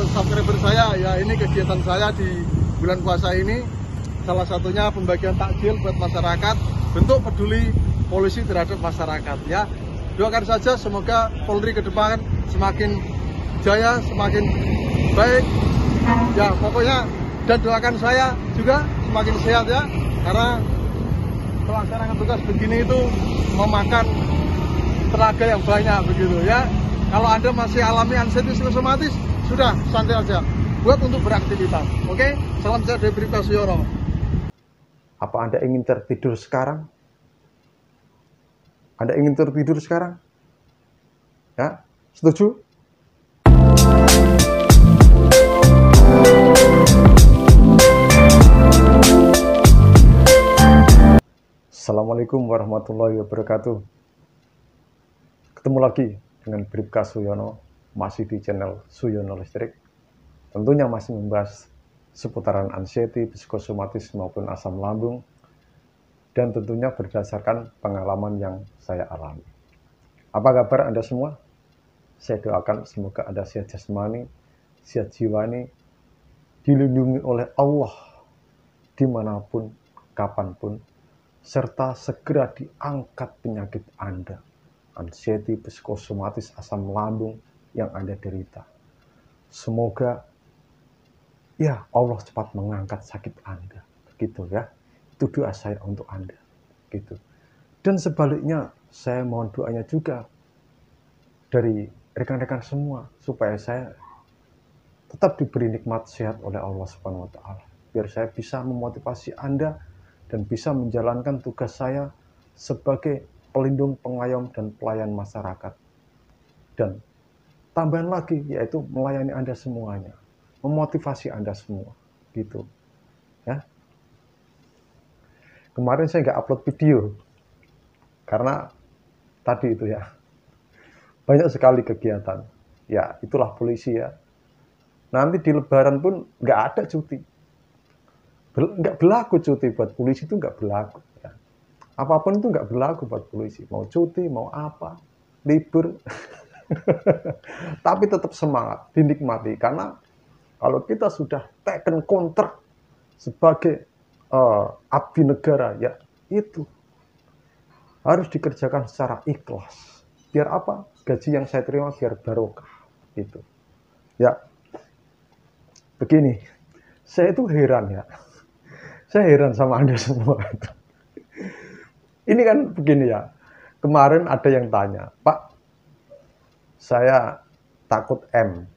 subscriber saya, ya ini kegiatan saya di bulan puasa ini. Salah satunya pembagian takjil buat masyarakat, bentuk peduli polisi terhadap masyarakat ya. Doakan saja semoga Polri ke depan semakin jaya, semakin baik ya pokoknya, dan doakan saya juga semakin sehat ya, karena melaksanakan tugas begini itu memakan tenaga yang banyak begitu ya. Kalau Anda masih alami anxiety psikosomatis, sudah santai aja buat untuk beraktivitas. Oke, salam sehat dari Bribka Suyono. Apa Anda ingin tertidur sekarang? Anda ingin tertidur sekarang? Ya, setuju? Assalamualaikum warahmatullahi wabarakatuh. Ketemu lagi dengan Bribka Suyono, masih di channel Suyono Listrik. Tentunya masih membahas seputaran anxiety, psikosomatis maupun asam lambung, dan tentunya berdasarkan pengalaman yang saya alami. Apa kabar Anda semua? Saya doakan semoga Anda sehat jasmani, sehat jiwani, dilindungi oleh Allah dimanapun, kapanpun, serta segera diangkat penyakit Anda, anxiety, psikosomatis, asam lambung yang Anda derita. Semoga ya Allah cepat mengangkat sakit Anda, gitu ya. Itu doa saya untuk Anda, gitu. Dan sebaliknya, saya mohon doanya juga dari rekan-rekan semua supaya saya tetap diberi nikmat sehat oleh Allah Subhanahu wa taala. Biar saya bisa memotivasi Anda dan bisa menjalankan tugas saya sebagai pelindung, pengayom, dan pelayan masyarakat. Dan tambahan lagi, yaitu melayani Anda semuanya, memotivasi Anda semua, gitu. Ya. Kemarin saya nggak upload video, karena tadi itu ya, banyak sekali kegiatan. Ya, itulah polisi ya. Nanti di Lebaran pun nggak ada cuti. Nggak berlaku cuti buat polisi, itu nggak berlaku. Ya. Apapun itu nggak berlaku buat polisi. Mau cuti, mau apa, libur. Tapi tetap semangat, dinikmati. Karena kalau kita sudah taken kontrak sebagai abdi negara, ya itu harus dikerjakan secara ikhlas. Biar apa? Gaji yang saya terima biar barokah. Gitu. Ya, begini, saya itu heran ya. Saya heran sama Anda semua. Ini kan begini ya, kemarin ada yang tanya, Pak, saya takut M.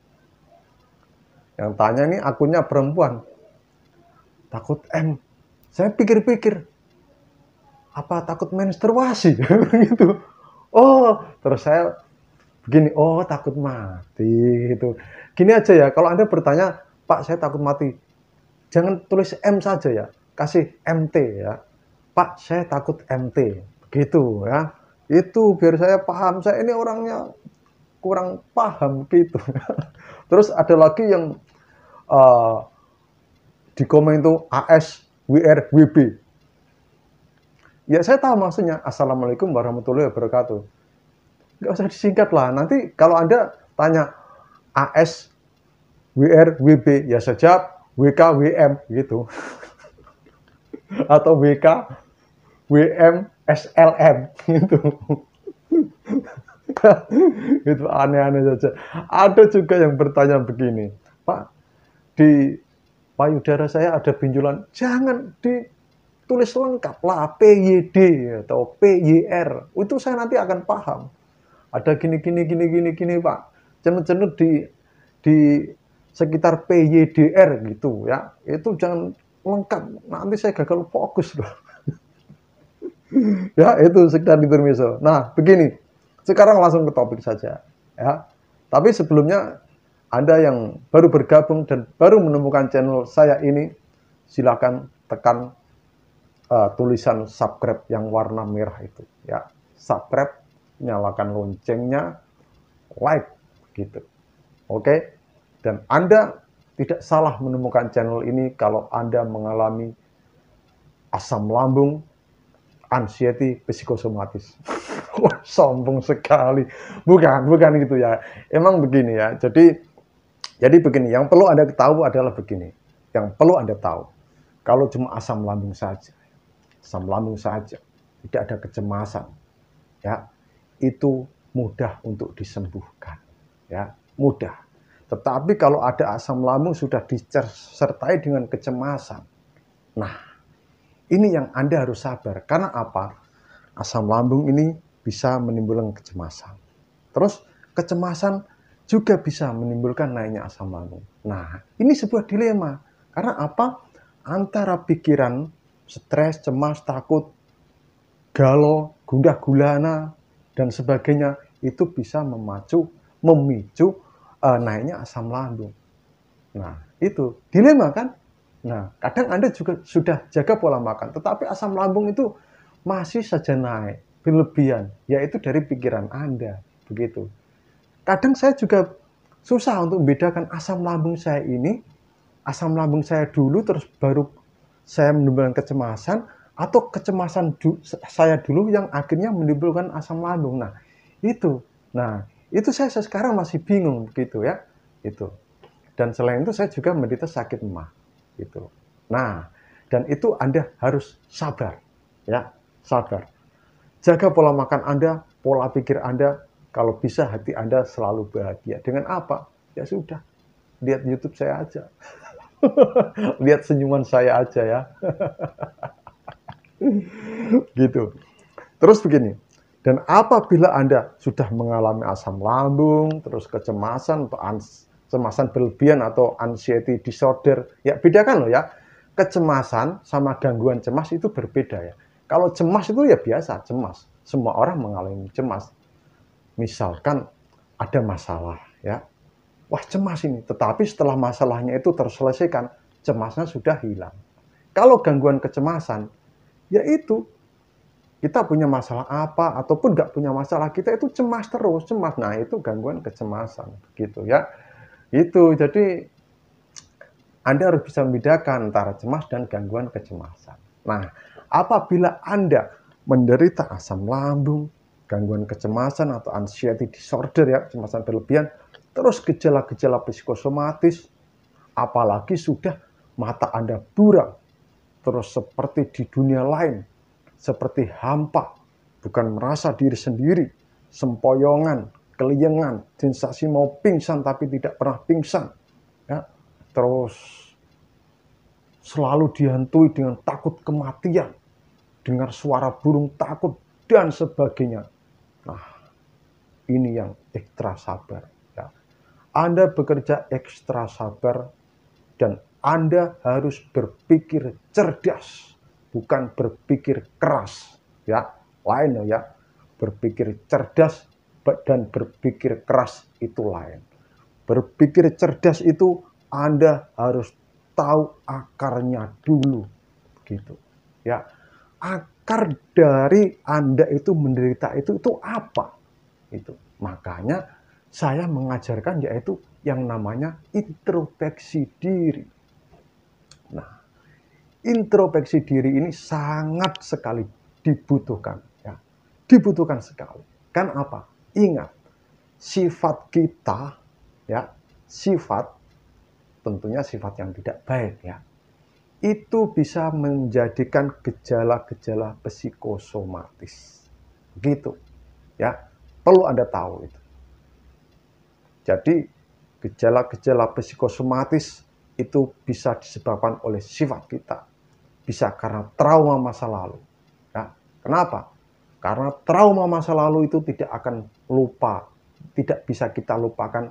Yang tanya ini akunnya perempuan, takut M. Saya pikir-pikir, apa takut menstruasi? Gitu. Oh, terus saya begini, oh takut mati gitu. Gini aja ya, kalau Anda bertanya, Pak saya takut mati, jangan tulis M saja ya, kasih MT ya. Pak saya takut MT, begitu ya. Itu biar saya paham, saya ini orangnya kurang paham gitu. Terus ada lagi yang di komen itu AS WR WB. Ya saya tahu maksudnya, Assalamualaikum warahmatullahi wabarakatuh. Nggak usah disingkat lah, nanti kalau Anda tanya AS WR WB, ya saya jawab WK WM gitu. Atau WK WM SLM gitu. Itu aneh-aneh saja. Ada juga yang bertanya begini, Pak, di payudara saya ada benjolan. Jangan ditulis lengkap lah, PYD atau PYR. Itu saya nanti akan paham. Ada gini Pak. Cenut-cenut di sekitar PYDR gitu ya. Itu jangan lengkap. Nanti saya gagal fokus loh. Ya, itu sekedar intermezzo. Nah, begini. Sekarang langsung ke topik saja ya. Tapi sebelumnya Anda yang baru bergabung dan baru menemukan channel saya ini, silakan tekan tulisan subscribe yang warna merah itu ya. Subscribe, nyalakan loncengnya, like gitu. Oke? Dan Anda tidak salah menemukan channel ini kalau Anda mengalami asam lambung, anxiety, psikosomatis. Sombong sekali. Bukan gitu ya. Emang begini ya. Jadi Jadi begini, yang perlu Anda tahu adalah begini. Yang perlu Anda tahu, kalau cuma asam lambung saja, tidak ada kecemasan, ya, itu mudah untuk disembuhkan, ya, mudah. Tetapi kalau ada asam lambung sudah disertai dengan kecemasan, nah, ini yang Anda harus sabar. Karena apa? Asam lambung ini bisa menimbulkan kecemasan. Terus kecemasan juga bisa menimbulkan naiknya asam lambung. Nah, ini sebuah dilema. Karena apa? Antara pikiran, stres, cemas, takut, galau, gundah gulana, dan sebagainya, itu bisa memicu naiknya asam lambung. Nah, itu dilema kan? Nah, kadang Anda juga sudah jaga pola makan, tetapi asam lambung itu masih saja naik, berlebihan, yaitu dari pikiran Anda, begitu. Kadang saya juga susah untuk membedakan asam lambung saya ini, asam lambung saya dulu, terus baru saya menimbulkan kecemasan, atau kecemasan saya dulu yang akhirnya menimbulkan asam lambung. Nah, itu saya sekarang masih bingung, gitu ya, itu. Dan selain itu saya juga menderita sakit emah, gitu. Nah, dan itu Anda harus sabar, ya, sabar. Jaga pola makan Anda, pola pikir Anda, kalau bisa hati Anda selalu bahagia. Dengan apa? Ya sudah, lihat YouTube saya aja. Lihat senyuman saya aja ya. Gitu. Terus begini, dan apabila Anda sudah mengalami asam lambung, terus kecemasan atau kecemasan berlebihan atau anxiety disorder, ya bedakan loh ya. Kecemasan sama gangguan cemas itu berbeda ya. Kalau cemas itu ya biasa, cemas. Semua orang mengalami cemas. Misalkan ada masalah ya. Wah, cemas ini. Tetapi setelah masalahnya itu terselesaikan, cemasnya sudah hilang. Kalau gangguan kecemasan, yaitu kita punya masalah apa ataupun nggak punya masalah, kita itu cemas terus, cemas. Nah, itu gangguan kecemasan, gitu ya. Itu, jadi Anda harus bisa membedakan antara cemas dan gangguan kecemasan. Nah, apabila Anda menderita asam lambung, gangguan kecemasan atau anxiety disorder ya, kecemasan berlebihan, terus gejala-gejala psikosomatis, apalagi sudah mata Anda buram, terus seperti di dunia lain, seperti hampa, bukan merasa diri sendiri, sempoyongan, keliengan, sensasi mau pingsan tapi tidak pernah pingsan, ya, terus selalu dihantui dengan takut kematian, dengar suara burung takut, dan sebagainya. Nah, ini yang ekstra sabar. Ya. Anda bekerja ekstra sabar, dan Anda harus berpikir cerdas, bukan berpikir keras. Ya, lain ya. Berpikir cerdas dan berpikir keras itu lain. Berpikir cerdas itu Anda harus tahu akarnya dulu, gitu. Ya, akar dari Anda itu menderita itu apa? Itu. Makanya saya mengajarkan yaitu yang namanya introspeksi diri. Nah, introspeksi diri ini sangat sekali dibutuhkan, ya. Dibutuhkan sekali. Kan apa? Ingat, sifat kita, ya, sifat tentunya sifat yang tidak baik, ya. Itu bisa menjadikan gejala-gejala psikosomatis. Begitu, ya. Perlu Anda tahu itu. Jadi, gejala-gejala psikosomatis itu bisa disebabkan oleh sifat kita. Bisa karena trauma masa lalu. Ya. Kenapa? Karena trauma masa lalu itu tidak akan lupa, tidak bisa kita lupakan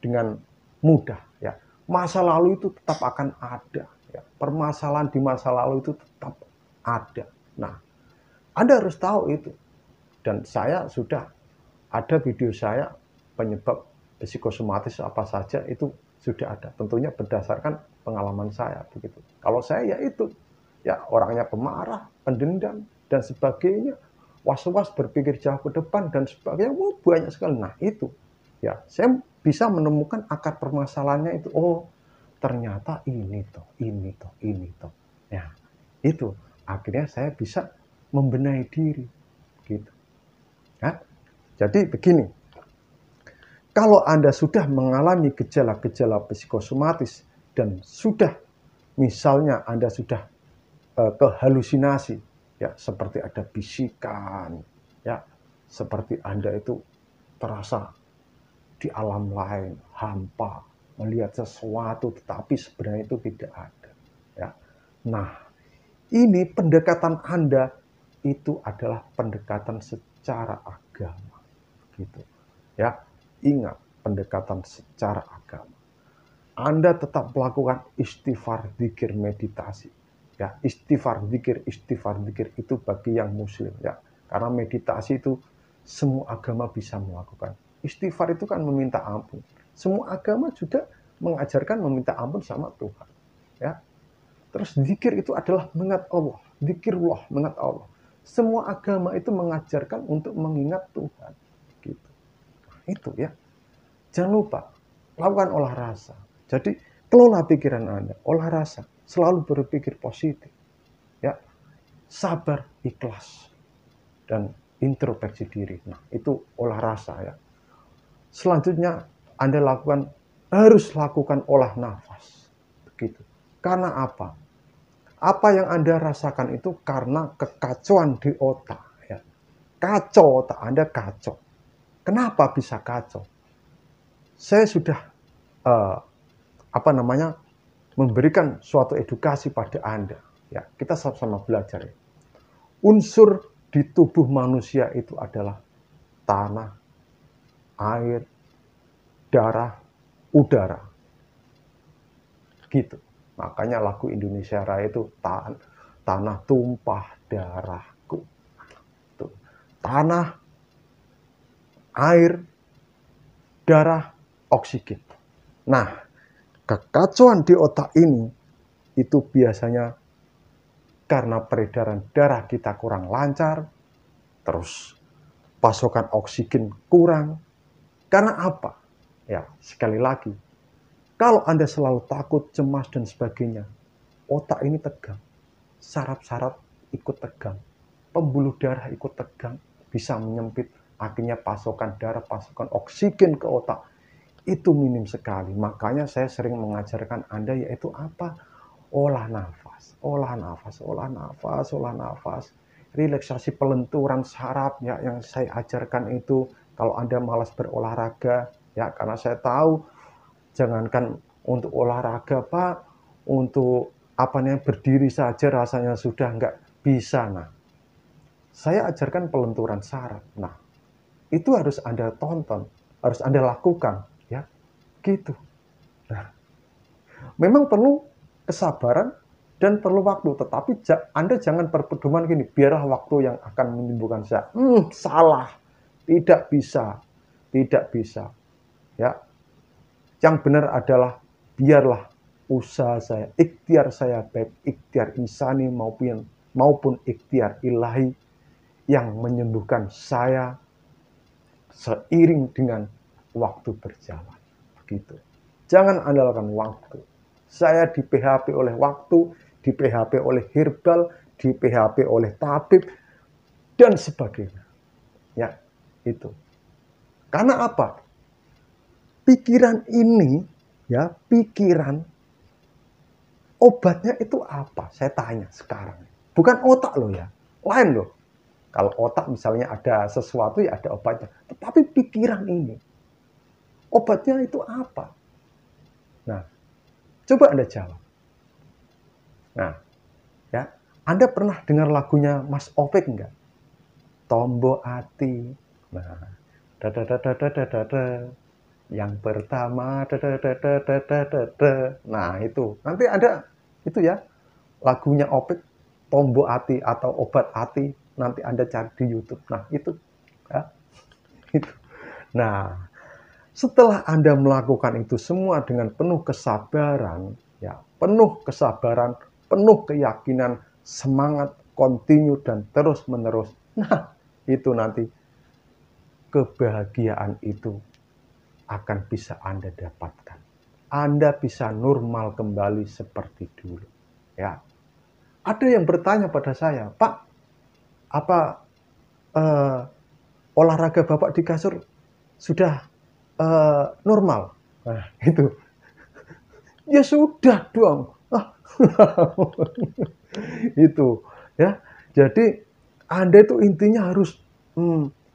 dengan mudah. Ya. Masa lalu itu tetap akan ada. Ya. Permasalahan di masa lalu itu tetap ada. Nah, Anda harus tahu itu. Dan saya sudah ada video saya penyebab psikosomatis apa saja itu sudah ada. Tentunya berdasarkan pengalaman saya begitu. Kalau saya ya itu, ya orangnya pemarah, pendendam dan sebagainya, was-was, berpikir jauh ke depan dan sebagainya, banyak sekali. Nah itu, ya saya bisa menemukan akar permasalahannya itu. Oh ternyata ini toh. Ya itu akhirnya saya bisa membenahi diri, gitu. Ya, jadi begini. Kalau Anda sudah mengalami gejala-gejala psikosomatis dan sudah misalnya Anda sudah kehalusinasi, ya seperti ada bisikan, ya seperti Anda itu terasa di alam lain, hampa, melihat sesuatu tetapi sebenarnya itu tidak ada. Ya. Nah, ini pendekatan Anda itu adalah pendekatan secara agama, gitu. Ya, ingat pendekatan secara agama. Anda tetap melakukan istighfar, zikir, meditasi. Ya, istighfar, zikir itu bagi yang muslim, ya. Karena meditasi itu semua agama bisa melakukan. Istighfar itu kan meminta ampun. Semua agama juga mengajarkan meminta ampun sama Tuhan, ya. Terus zikir itu adalah mengingat Allah, zikirullah, mengingat Allah. Semua agama itu mengajarkan untuk mengingat Tuhan, gitu. Itu ya. Jangan lupa lakukan olah rasa. Jadi kelola pikiran Anda, olah rasa. Selalu berpikir positif, ya, sabar, ikhlas, dan introspeksi diri. Nah, itu olah rasa ya. Selanjutnya Anda harus lakukan olah nafas, begitu. Karena apa? Apa yang Anda rasakan itu karena kekacauan di otak, ya. Kacau otak Anda, kacau. Kenapa bisa kacau? Saya sudah memberikan suatu edukasi pada Anda. Ya, kita sama-sama belajar. Ya. Unsur di tubuh manusia itu adalah tanah, air, darah, udara. Gitu. Makanya lagu Indonesia Raya itu tanah tumpah darahku. Tuh. Tanah, air, darah, oksigen. Nah, kekacauan di otak ini itu biasanya karena peredaran darah kita kurang lancar, terus pasokan oksigen kurang. Karena apa? Ya, sekali lagi, kalau Anda selalu takut, cemas, dan sebagainya, otak ini tegang. Saraf-saraf ikut tegang. Pembuluh darah ikut tegang. Bisa menyempit. Akhirnya pasokan darah, pasokan oksigen ke otak itu minim sekali. Makanya saya sering mengajarkan Anda yaitu apa? Olah nafas, olah nafas, olah nafas, olah nafas. Relaksasi pelenturan saraf ya yang saya ajarkan itu. Kalau Anda malas berolahraga ya, karena saya tahu jangankan untuk olahraga Pak, untuk berdiri saja rasanya sudah nggak bisa. Nah, saya ajarkan pelenturan saraf. Nah, itu harus Anda tonton, harus Anda lakukan. Gitu. Nah, memang perlu kesabaran dan perlu waktu, tetapi Anda jangan berpedoman gini, biarlah waktu yang akan menyembuhkan saya. Salah. Tidak bisa. Tidak bisa. Ya. Yang benar adalah biarlah usaha saya, ikhtiar saya baik ikhtiar insani maupun ikhtiar ilahi yang menyembuhkan saya seiring dengan waktu berjalan. Gitu. Jangan andalkan waktu. Saya di PHP oleh waktu, di PHP oleh herbal, di PHP oleh tabib, dan sebagainya. Ya, itu. Karena apa? Pikiran ini, ya, pikiran, obatnya itu apa? Saya tanya sekarang. Bukan otak loh ya, lain loh. Kalau otak misalnya ada sesuatu ya ada obatnya. Tetapi pikiran ini, obatnya itu apa? Nah, coba Anda jawab. Nah, ya, Anda pernah dengar lagunya Mas Opik enggak? Tombo Ati. Nah, yang pertama, nah itu. Nanti ada itu ya, lagunya Opik, Tombo Ati atau Obat Ati. Nanti Anda cari di YouTube. Nah, itu. Ya, itu. Nah, setelah Anda melakukan itu semua dengan penuh kesabaran, ya, penuh kesabaran, penuh keyakinan, semangat, kontinu dan terus-menerus. Nah, itu nanti kebahagiaan itu akan bisa Anda dapatkan. Anda bisa normal kembali seperti dulu. Ya. Ada yang bertanya pada saya, Pak, apa olahraga Bapak di kasur sudah normal. Nah, itu. Ya sudah dong. Ah. Itu ya. Jadi Anda itu intinya harus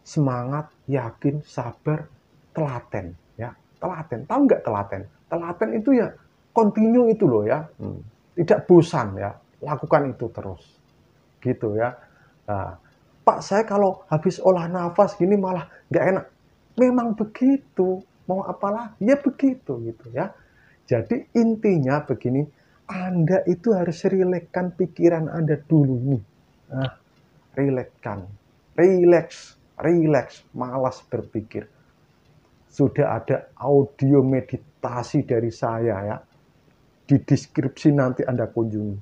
semangat, yakin, sabar, telaten ya. Telaten. Tahu nggak telaten? Telaten itu ya continue itu loh ya. Tidak bosan ya. Lakukan itu terus. Gitu ya. Nah, Pak, saya kalau habis olah nafas gini malah nggak enak. Memang begitu. Mau apa lagi? Ya begitu gitu ya. Jadi intinya begini, Anda itu harus rilekskan pikiran Anda dulu nih. Nah, rilekskan. Relax, malas berpikir. Sudah ada audio meditasi dari saya ya. Di deskripsi nanti Anda kunjungi.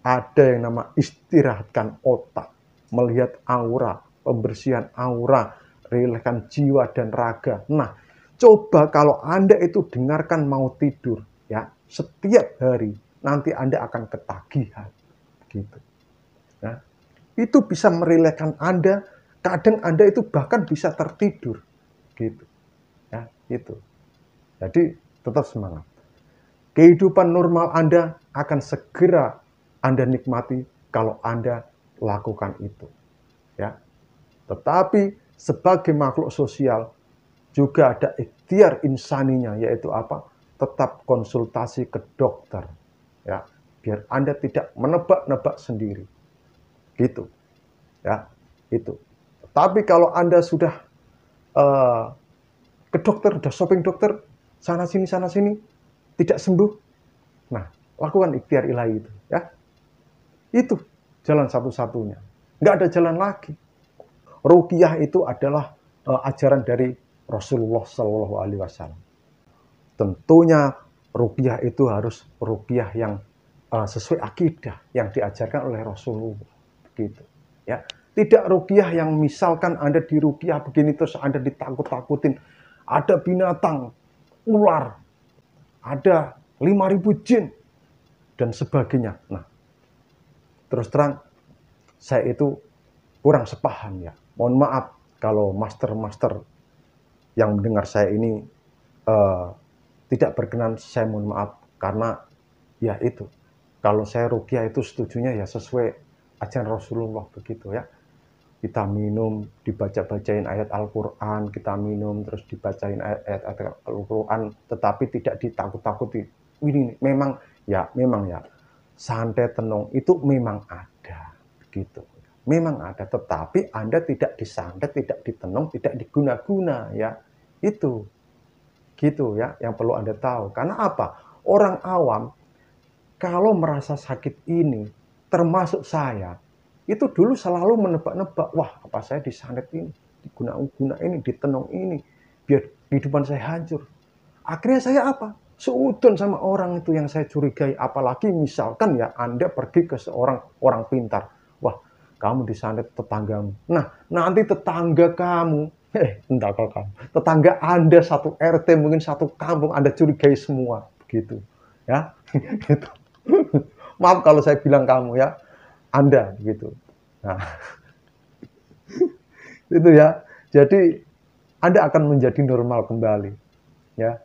Ada yang nama istirahatkan otak, melihat aura, pembersihan aura, rilekskan jiwa dan raga. Nah, coba kalau Anda itu dengarkan mau tidur, ya, setiap hari, nanti Anda akan ketagihan, gitu. Ya. Itu bisa merilekskan Anda, kadang Anda itu bahkan bisa tertidur, gitu. Ya, itu. Jadi tetap semangat. Kehidupan normal Anda akan segera Anda nikmati kalau Anda lakukan itu. Ya. Tetapi sebagai makhluk sosial juga ada ikhtiar insaninya, yaitu apa? Tetap konsultasi ke dokter. Ya, biar Anda tidak menebak-nebak sendiri. Gitu. Ya, itu. Tapi kalau Anda sudah ke dokter, sudah shopping dokter, sana sini, tidak sembuh, nah, lakukan ikhtiar ilahi itu. Ya, itu jalan satu-satunya. Nggak ada jalan lagi. Ruqyah itu adalah ajaran dari Rasulullah Shallallahu Alaihi Wasallam. Tentunya ruqyah itu harus ruqyah yang sesuai akidah yang diajarkan oleh Rasulullah. Begitu. Ya, tidak ruqyah yang misalkan Anda di ruqyah begini terus Anda ditakut-takutin. Ada binatang, ular, ada 5.000 jin, dan sebagainya. Nah, terus terang, saya itu kurang sepaham ya. Mohon maaf kalau master-master yang mendengar saya ini tidak berkenan, saya mohon maaf. Karena ya itu, kalau saya ruqyah itu setujunya ya sesuai ajaran Rasulullah begitu ya. Kita minum, dibaca-bacain ayat Al-Quran, kita minum, terus dibacain ayat Al-Quran, tetapi tidak ditakut-takuti. Ini memang ya, santai tenung itu memang ada, begitu. Memang ada, tetapi Anda tidak disantet, tidak ditenung, tidak diguna-guna, ya. Itu, gitu ya, yang perlu Anda tahu. Karena apa? Orang awam, kalau merasa sakit ini, termasuk saya, itu dulu selalu menebak-nebak, wah apa saya disantet ini, diguna-guna ini, ditenung ini, biar kehidupan saya hancur. Akhirnya saya apa? Seudon sama orang itu yang saya curigai. Apalagi misalkan ya Anda pergi ke seorang orang pintar. Wah, kamu disantet tetanggamu. Nah, nanti tetangga kamu, entah kalau kamu, tetangga Anda satu RT, mungkin satu kampung, Anda curigai semua. Begitu. Ya, gitu. Maaf kalau saya bilang kamu ya. Anda gitu. Nah, itu ya. Jadi Anda akan menjadi normal kembali, ya.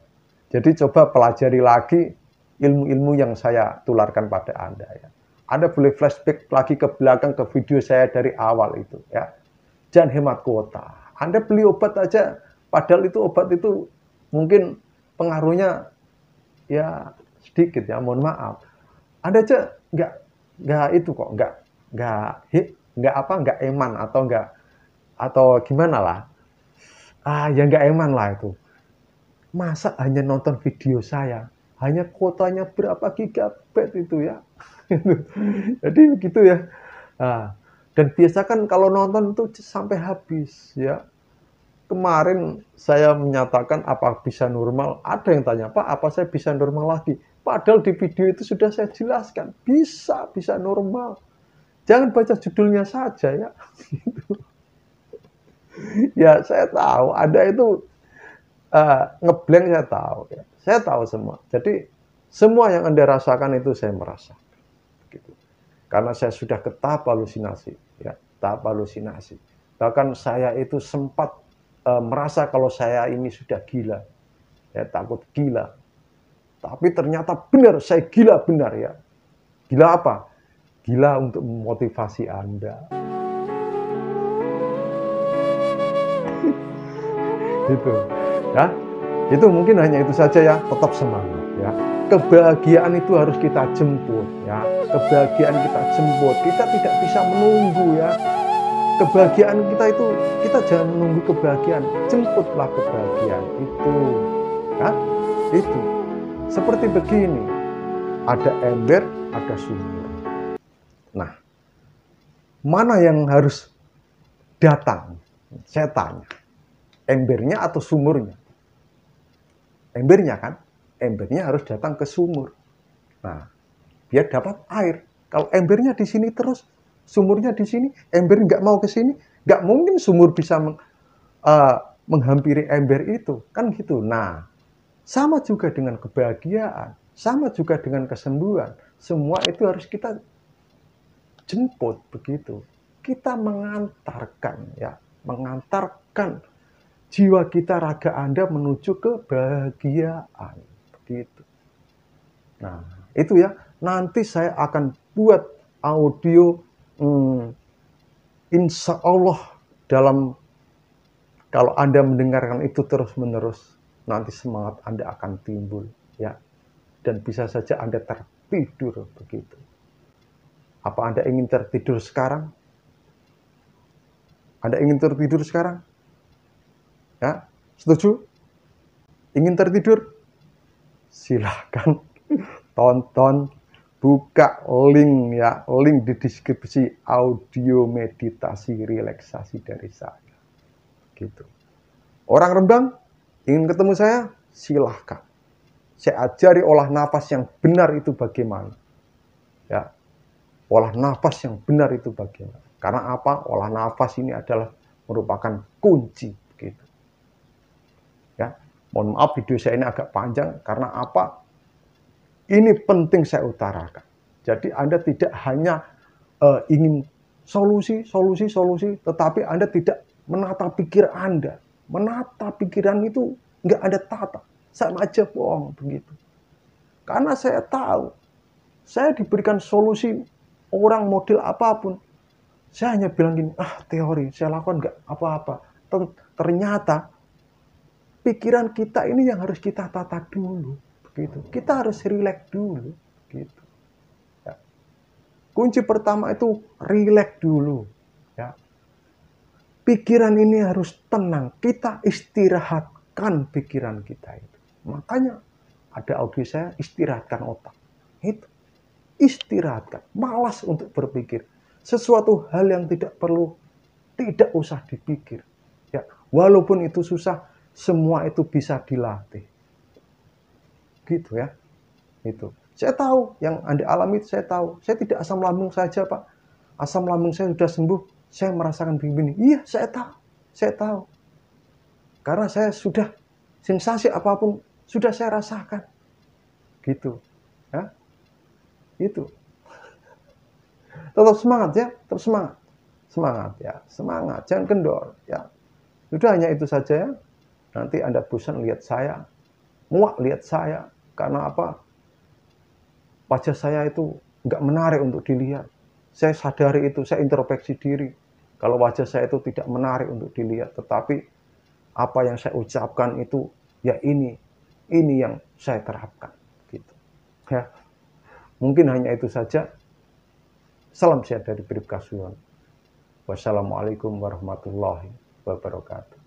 Jadi coba pelajari lagi ilmu-ilmu yang saya tularkan pada Anda ya. Anda boleh flashback lagi ke belakang ke video saya dari awal itu ya. Jangan hemat kuota. Anda beli obat aja, padahal itu obat itu mungkin pengaruhnya ya sedikit ya, mohon maaf. Anda aja nggak itu kok, nggak eman atau gimana lah, ya nggak eman lah itu. Masa hanya nonton video saya, hanya kuotanya berapa gigabyte itu ya. Jadi begitu ya. Dan biasakan kalau nonton itu sampai habis ya. Kemarin saya menyatakan apa bisa normal, ada yang tanya, Pak apa saya bisa normal lagi? Padahal di video itu sudah saya jelaskan, bisa normal. Jangan baca judulnya saja ya. Ya saya tahu, ada itu ngeblank saya tahu ya. Saya tahu semua. Jadi semua yang Anda rasakan itu saya merasakan. Gitu. Karena saya sudah ke tahap halusinasi ya, tahap halusinasi. Bahkan saya itu sempat merasa kalau saya ini sudah gila, ya takut gila. Tapi ternyata benar, saya gila benar ya. Gila apa? Gila untuk memotivasi Anda. Gitu, ya. Itu mungkin hanya itu saja ya. Tetap semangat ya. Kebahagiaan itu harus kita jemput ya. Kebahagiaan kita jemput. Kita tidak bisa menunggu ya. Kebahagiaan kita itu, kita jangan menunggu kebahagiaan, jemputlah kebahagiaan itu ya. Itu seperti begini, ada ember, ada sumur. Nah, mana yang harus datang? Saya tanya, embernya atau sumurnya? Embernya kan, embernya harus datang ke sumur. Nah, biar dapat air. Kalau embernya di sini terus, sumurnya di sini, ember nggak mau ke sini, nggak mungkin sumur bisa menghampiri ember itu, kan gitu. Nah, sama juga dengan kebahagiaan, sama juga dengan kesembuhan. Semua itu harus kita jemput begitu. Kita mengantarkan ya, mengantarkan jiwa kita, raga Anda menuju kebahagiaan begitu. Nah, itu ya. Nanti saya akan buat audio insya Allah kalau Anda mendengarkan itu terus-menerus, nanti semangat Anda akan timbul ya, dan bisa saja Anda tertidur begitu. Apa Anda ingin tertidur sekarang? Anda ingin tertidur sekarang? Ya, setuju? Ingin tertidur? Silahkan tonton, buka link ya, link di deskripsi audio meditasi relaksasi dari saya. Gitu. Orang Rembang ingin ketemu saya, silahkan. Saya ajari olah nafas yang benar itu bagaimana. Ya. Olah nafas yang benar itu bagaimana. Karena apa? Olah nafas ini adalah merupakan kunci gitu. Ya. Mohon maaf video saya ini agak panjang karena apa? Ini penting saya utarakan. Jadi Anda tidak hanya ingin solusi, tetapi Anda tidak menata pikir Anda. Menata pikiran itu nggak Anda tata. Sama aja bohong begitu. Karena saya tahu, saya diberikan solusi orang model apapun. Saya hanya bilang gini, teori, saya lakukan nggak apa-apa. Ternyata pikiran kita ini yang harus kita tata dulu. Gitu. Kita harus rileks dulu. Gitu. Ya. Kunci pertama itu rileks dulu. Ya. Pikiran ini harus tenang. Kita istirahatkan pikiran kita itu. Makanya ada audio saya, istirahatkan otak. Itu. Istirahatkan. Malas untuk berpikir. Sesuatu hal yang tidak perlu, tidak usah dipikir. Ya. Walaupun itu susah, semua itu bisa dilatih. Gitu ya. Itu. Saya tahu yang Anda alami, saya tahu. Saya tidak asam lambung saja, Pak. Asam lambung saya sudah sembuh, saya merasakan begini. Iya, saya tahu. Saya tahu. Karena saya sudah sensasi apapun sudah saya rasakan. Gitu. Ya. Itu. Tetap semangat ya, tetap semangat. Semangat ya, semangat, jangan kendor ya. Sudah hanya itu saja ya. Nanti Anda bosan lihat saya, muak lihat saya. Karena apa? Wajah saya itu nggak menarik untuk dilihat. Saya sadari itu, saya introspeksi diri. Kalau wajah saya itu tidak menarik untuk dilihat. Tetapi apa yang saya ucapkan itu, ya ini yang saya terapkan. Gitu. Ya. Mungkin hanya itu saja. Salam sehat dari Bribka Suyono. Wassalamualaikum warahmatullahi wabarakatuh.